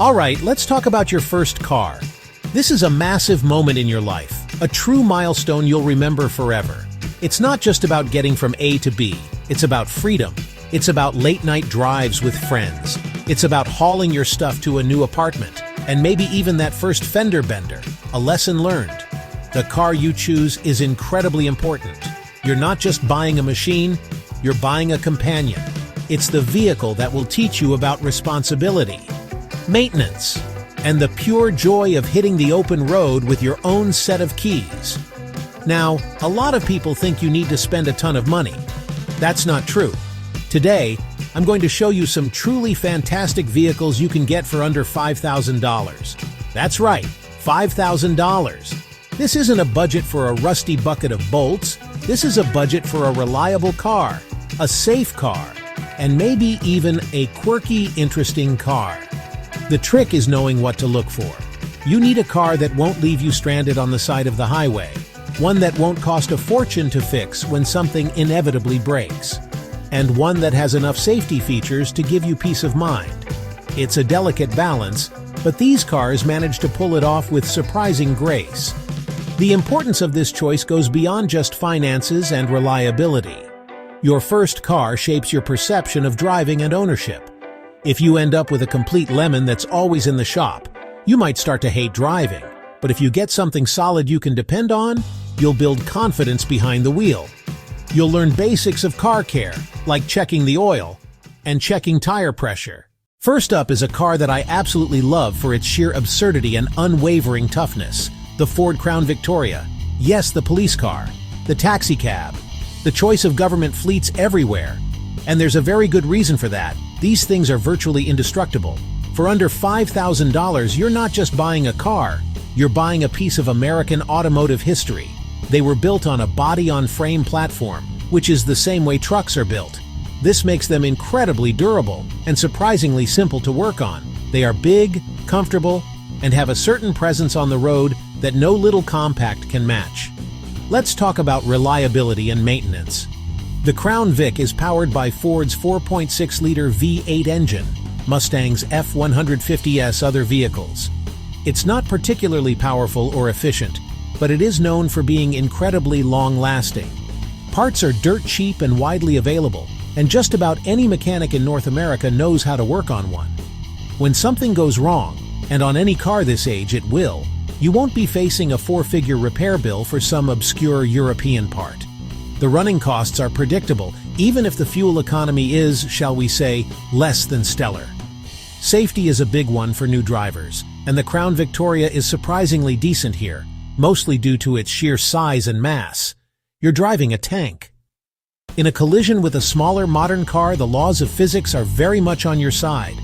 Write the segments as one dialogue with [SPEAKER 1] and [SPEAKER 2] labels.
[SPEAKER 1] Alright, let's talk about your first car. This is a massive moment in your life, a true milestone you'll remember forever. It's not just about getting from A to B, it's about freedom. It's about late-night drives with friends. It's about hauling your stuff to a new apartment, and maybe even that first fender bender, a lesson learned. The car you choose is incredibly important. You're not just buying a machine, you're buying a companion. It's the vehicle that will teach you about responsibility, maintenance, and the pure joy of hitting the open road with your own set of keys. Now, a lot of people think you need to spend a ton of money. That's not true. Today, I'm going to show you some truly fantastic vehicles you can get for under $5,000. That's right, $5,000. This isn't a budget for a rusty bucket of bolts. This is a budget for a reliable car, a safe car, and maybe even a quirky, interesting car. The trick is knowing what to look for. You need a car that won't leave you stranded on the side of the highway, one that won't cost a fortune to fix when something inevitably breaks, and one that has enough safety features to give you peace of mind. It's a delicate balance, but these cars manage to pull it off with surprising grace. The importance of this choice goes beyond just finances and reliability. Your first car shapes your perception of driving and ownership. If you end up with a complete lemon that's always in the shop, you might start to hate driving. But if you get something solid you can depend on, you'll build confidence behind the wheel. You'll learn basics of car care, like checking the oil and checking tire pressure. First up is a car that I absolutely love for its sheer absurdity and unwavering toughness. The Ford Crown Victoria. Yes, the police car, the taxi cab, the choice of government fleets everywhere. And there's a very good reason for that. These things are virtually indestructible. For under $5,000, you're not just buying a car, you're buying a piece of American automotive history. They were built on a body-on-frame platform, which is the same way trucks are built. This makes them incredibly durable and surprisingly simple to work on. They are big, comfortable, and have a certain presence on the road that no little compact can match. Let's talk about reliability and maintenance. The Crown Vic is powered by Ford's 4.6-liter V8 engine, Mustang's F-150s other vehicles. It's not particularly powerful or efficient, but it is known for being incredibly long-lasting. Parts are dirt cheap and widely available, and just about any mechanic in North America knows how to work on one. When something goes wrong, and on any car this age it will, you won't be facing a four-figure repair bill for some obscure European part. The running costs are predictable, even if the fuel economy is, shall we say, less than stellar. Safety is a big one for new drivers, and the Crown Victoria is surprisingly decent here, mostly due to its sheer size and mass. You're driving a tank. In a collision with a smaller modern car, the laws of physics are very much on your side.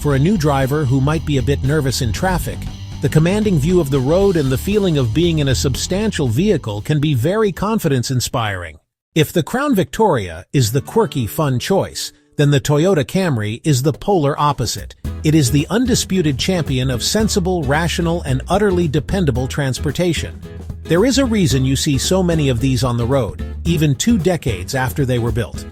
[SPEAKER 1] For a new driver who might be a bit nervous in traffic, the commanding view of the road and the feeling of being in a substantial vehicle can be very confidence-inspiring. If the Crown Victoria is the quirky, fun choice, then the Toyota Camry is the polar opposite. It is the undisputed champion of sensible, rational, and utterly dependable transportation. There is a reason you see so many of these on the road, even 2 decades after they were built.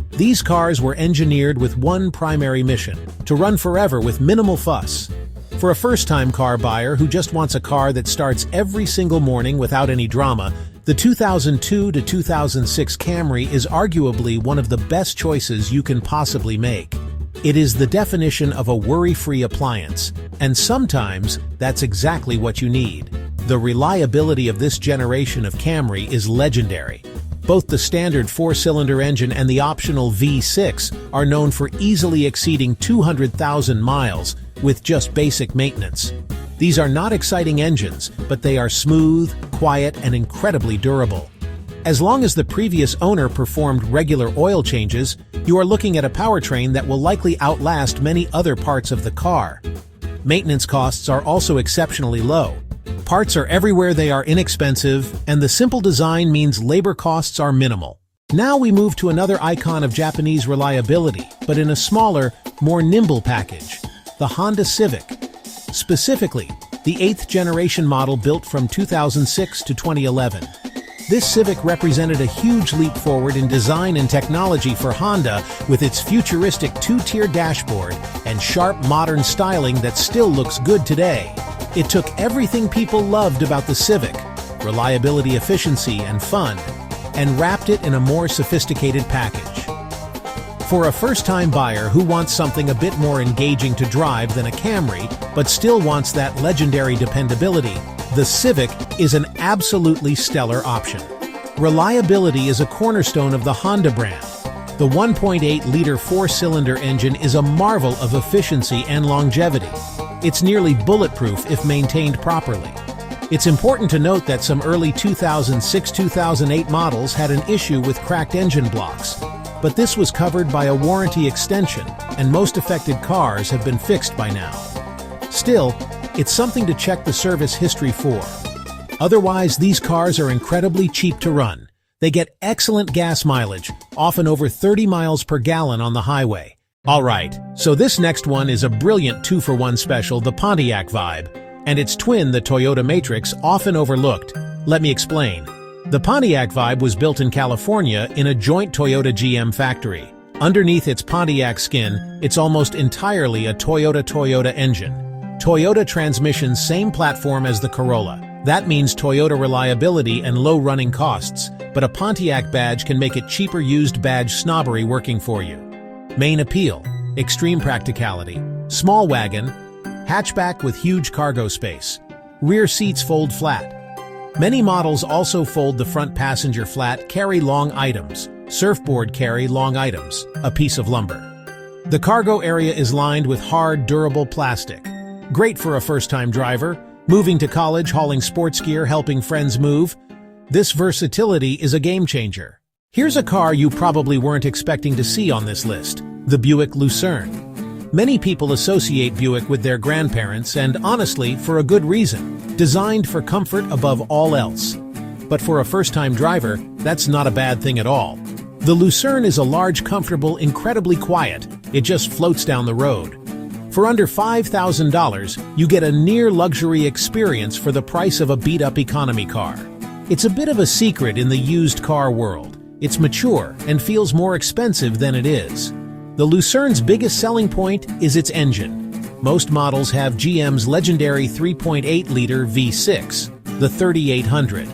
[SPEAKER 1] These cars were engineered with one primary mission: to run forever with minimal fuss. For a first-time car buyer who just wants a car that starts every single morning without any drama, the 2002 to 2006 Camry is arguably one of the best choices you can possibly make. It is the definition of a worry-free appliance, and sometimes that's exactly what you need. The reliability of this generation of Camry is legendary. Both the standard 4-cylinder engine and the optional V6 are known for easily exceeding 200,000 miles with just basic maintenance. These are not exciting engines, but they are smooth, quiet, and incredibly durable. As long as the previous owner performed regular oil changes, you are looking at a powertrain that will likely outlast many other parts of the car. Maintenance costs are also exceptionally low. Parts are everywhere, they are inexpensive, and the simple design means labor costs are minimal. Now we move to another icon of Japanese reliability, but in a smaller, more nimble package: the Honda Civic. Specifically, the 8th generation model built from 2006 to 2011. This Civic represented a huge leap forward in design and technology for Honda with its futuristic two-tier dashboard and sharp modern styling that still looks good today. It took everything people loved about the Civic, reliability, efficiency, and fun, and wrapped it in a more sophisticated package. For a first-time buyer who wants something a bit more engaging to drive than a Camry, but still wants that legendary dependability, the Civic is an absolutely stellar option. Reliability is a cornerstone of the Honda brand. The 1.8-liter four-cylinder engine is a marvel of efficiency and longevity. It's nearly bulletproof if maintained properly. It's important to note that some early 2006-2008 models had an issue with cracked engine blocks, but this was covered by a warranty extension, and most affected cars have been fixed by now. Still, it's something to check the service history for. Otherwise, these cars are incredibly cheap to run. They get excellent gas mileage, often over 30 miles per gallon on the highway. Alright, so this next one is a brilliant 2-for-1 special, the Pontiac Vibe, and its twin, the Toyota Matrix, often overlooked. Let me explain. The Pontiac Vibe was built in California in a joint Toyota-GM factory. Underneath its Pontiac skin, it's almost entirely a Toyota engine. Toyota transmission, same platform as the Corolla. That means Toyota reliability and low running costs, but a Pontiac badge can make it cheaper. Used badge snobbery working for you. Main appeal: extreme practicality. Small wagon, hatchback with huge cargo space. Rear seats fold flat. Many models also fold the front passenger flat. Carry long items. Surfboard carry long items, a piece of lumber. The cargo area is lined with hard, durable plastic. Great for a first-time driver, moving to college, hauling sports gear, helping friends move. This versatility is a game-changer. Here's a car you probably weren't expecting to see on this list: the Buick Lucerne. Many people associate Buick with their grandparents, and honestly, for a good reason. Designed for comfort above all else. But for a first-time driver, that's not a bad thing at all. The Lucerne is a large, comfortable, incredibly quiet. It just floats down the road. For under $5,000, you get a near-luxury experience for the price of a beat-up economy car. It's a bit of a secret in the used car world. It's mature and feels more expensive than it is. The Lucerne's biggest selling point is its engine. Most models have GM's legendary 3.8-liter V6, the 3800.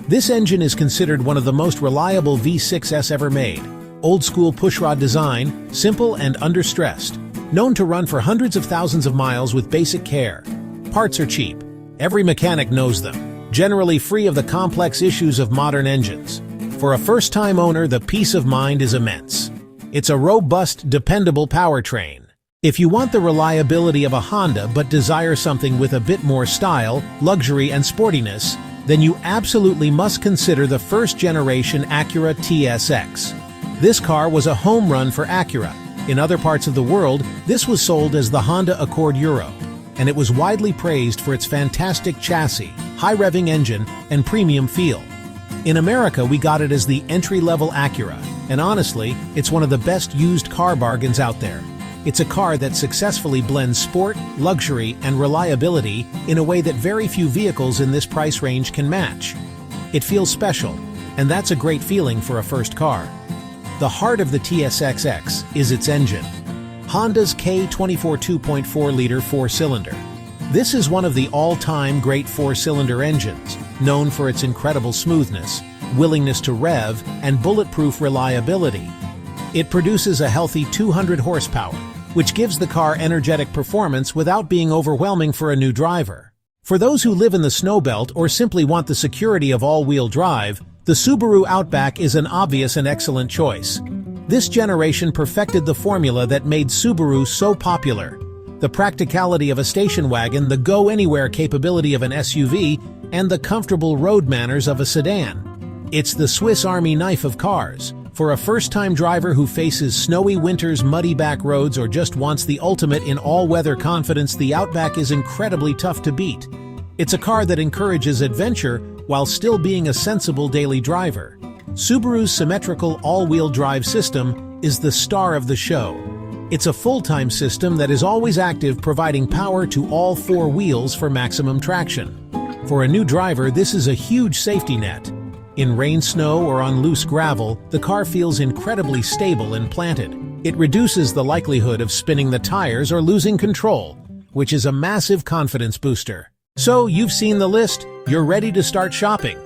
[SPEAKER 1] This engine is considered one of the most reliable V6s ever made. Old-school pushrod design, simple and under-stressed. Known to run for hundreds of thousands of miles with basic care. Parts are cheap. Every mechanic knows them. Generally free of the complex issues of modern engines. For a first-time owner, the peace of mind is immense. It's a robust, dependable powertrain. If you want the reliability of a Honda but desire something with a bit more style, luxury, and sportiness, then you absolutely must consider the first-generation Acura TSX. This car was a home run for Acura. In other parts of the world, this was sold as the Honda Accord Euro, and it was widely praised for its fantastic chassis, high-revving engine, and premium feel. In America, we got it as the entry-level Acura, and honestly, it's one of the best used car bargains out there. It's a car that successfully blends sport, luxury, and reliability in a way that very few vehicles in this price range can match. It feels special, and that's a great feeling for a first car. The heart of the TSX-X is its engine. Honda's K24 2.4-liter four-cylinder. This is one of the all-time great four-cylinder engines, known for its incredible smoothness, willingness to rev, and bulletproof reliability. It produces a healthy 200 horsepower, which gives the car energetic performance without being overwhelming for a new driver. For those who live in the snowbelt or simply want the security of all-wheel drive, the Subaru Outback is an obvious and excellent choice. This generation perfected the formula that made Subaru so popular: the practicality of a station wagon, the go-anywhere capability of an SUV, and the comfortable road manners of a sedan. It's the Swiss Army knife of cars. For a first-time driver who faces snowy winters, muddy back roads, or just wants the ultimate in all-weather confidence, the Outback is incredibly tough to beat. It's a car that encourages adventure while still being a sensible daily driver. Subaru's symmetrical all-wheel drive system is the star of the show. It's a full-time system that is always active, providing power to all four wheels for maximum traction. For a new driver, this is a huge safety net. In rain, snow, or on loose gravel, the car feels incredibly stable and planted. It reduces the likelihood of spinning the tires or losing control, which is a massive confidence booster. So, you've seen the list, you're ready to start shopping.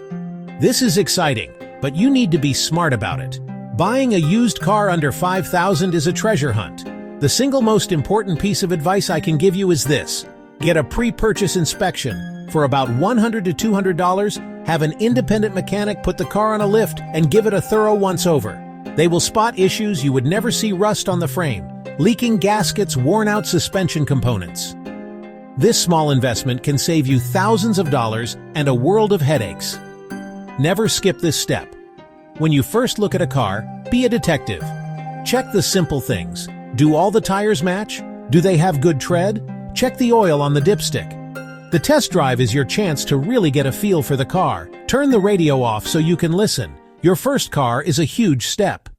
[SPEAKER 1] This is exciting, but you need to be smart about it. Buying a used car under $5,000 is a treasure hunt. The single most important piece of advice I can give you is this: get a pre-purchase inspection. For about $100 to $200, have an independent mechanic put the car on a lift and give it a thorough once-over. They will spot issues you would never see: rust on the frame, leaking gaskets, worn-out suspension components. This small investment can save you thousands of dollars and a world of headaches. Never skip this step. When you first look at a car, be a detective. Check the simple things. Do all the tires match? Do they have good tread? Check the oil on the dipstick. The test drive is your chance to really get a feel for the car. Turn the radio off so you can listen. Your first car is a huge step.